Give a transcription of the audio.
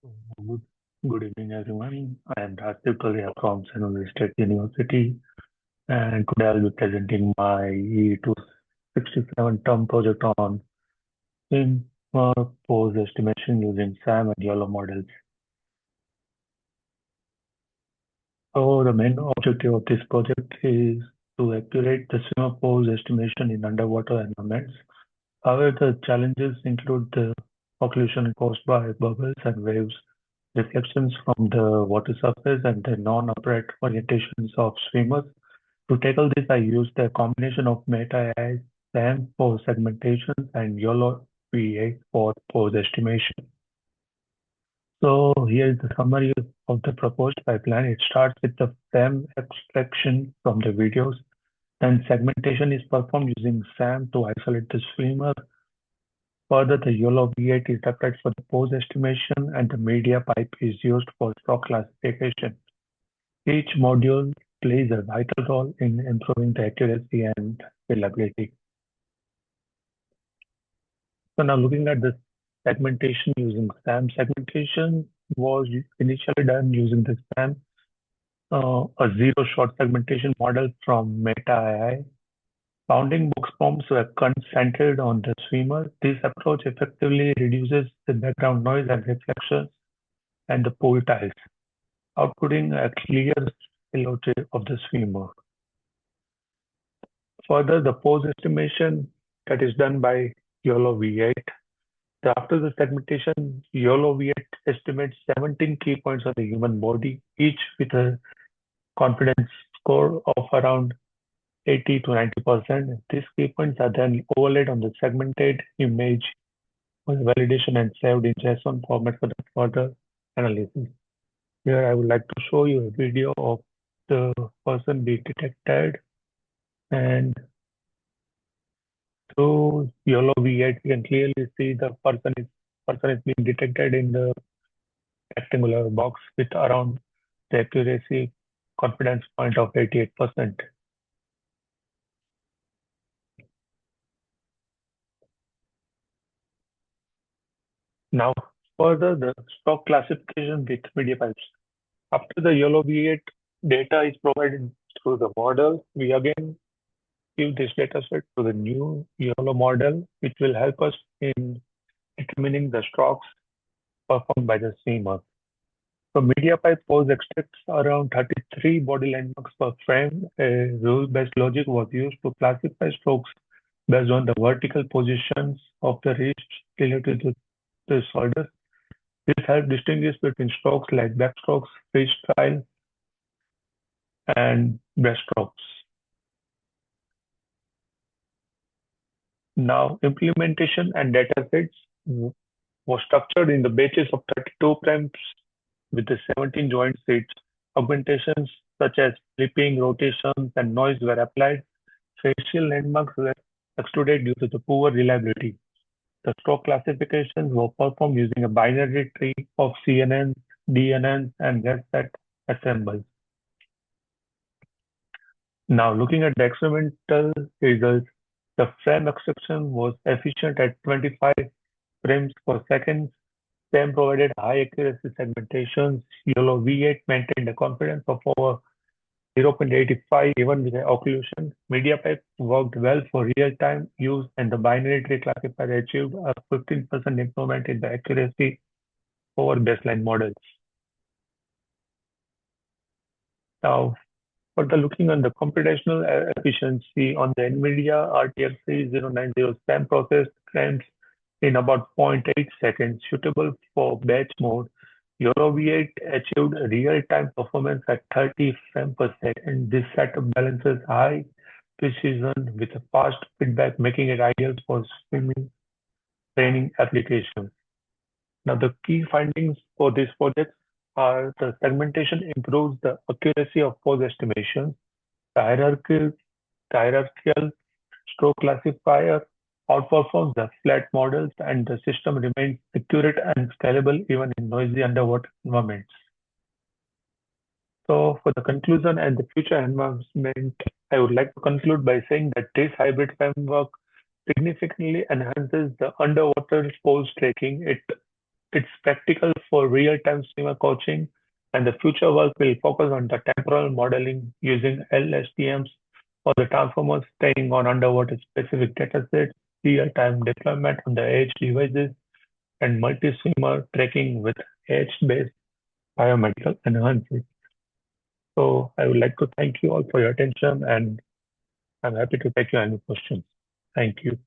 Good, good evening, everyone. I am Rasdeep Tolia from San Jose State University, and today I'll be presenting my E267 term project on swim pose estimation using SAM and YOLO models. So the main objective of this project is to accurate the swimmer pose estimation in underwater environments. However, the challenges include the occlusion caused by bubbles and waves, reflections from the water surface, and the non-upright orientations of swimmers. To tackle this, I used a combination of meta-AI, SAM for segmentation, and YOLO V8 for pose estimation. So here is the summary of the proposed pipeline. It starts with the SAM extraction from the videos, then segmentation is performed using SAM to isolate the swimmer. Further, the YOLO V8 is applied for the pose estimation, and the media pipe is used for stock classification. Each module plays a vital role in improving the accuracy and reliability. So now looking at the segmentation using SAM, segmentation was initially done using the SAM, a zero-shot segmentation model from Meta AI. Bounding box forms were concentrated on the swimmer. This approach effectively reduces the background noise and reflections and the pool tiles, outputting a clear silhouette of the swimmer. Further, the pose estimation that is done by YOLO V8. After the segmentation, YOLO V8 estimates 17 key points on the human body, each with a confidence score of around 80 to 90%. These key points are then overlaid on the segmented image for validation and saved in JSON format for the further analysis. Here I would like to show you a video of the person being detected, and through YOLO V8 you can clearly see the person is being detected in the rectangular box with around the accuracy confidence point of 88%. Now, further, the stock classification with media pipes. After the YOLO V8 data is provided through the model, we again give this data set to the new YOLO model, which will help us in determining the strokes performed by the swimmer. So MediaPipe pose extracts around 33 body landmarks per frame. A rule-based logic was used to classify strokes based on the vertical positions of the wrist related to the shoulders. This helps distinguish between strokes like backstrokes, freestyle, and breaststrokes. Now, implementation and datasets was structured in the batches of 32 frames with the 17 joint seats. Augmentations such as flipping, rotations, and noise were applied. Facial landmarks were excluded due to the poor reliability. The stroke classifications were performed using a binary tree of CNNs, DNNs, and set assembles. Now, looking at the experimental results, the frame extraction was efficient at 25 frames per second. SAM provided high accuracy segmentations. YOLO V8 maintained a confidence of over 0.85 even with the occlusion. MediaPipe worked well for real-time use, and the binary tree classifier achieved a 15% improvement in the accuracy over baseline models. Now, further looking on the computational efficiency on the NVIDIA RTX 3090 SAM processed frames in about 0.8 seconds, suitable for batch mode. YOLO V8 achieved real-time performance at 30 frames per second. This setup balances high precision with a fast feedback, making it ideal for swimming training applications. Now, the key findings for this project are the segmentation improves the accuracy of pose estimation, the hierarchical stroke classifier outperforms the flat models, and the system remains accurate and scalable even in noisy underwater environments. So for the conclusion and the future enhancement, I would like to conclude by saying that this hybrid framework significantly enhances the underwater pose tracking. It It's practical for real-time swimmer coaching, and the future work will focus on the temporal modeling using LSTMs for the transformers, staying on underwater specific datasets, real-time deployment on the edge devices, and multi-swimmer tracking with edge-based biomedical analysis. So I would like to thank you all for your attention, and I'm happy to take your any questions. Thank you.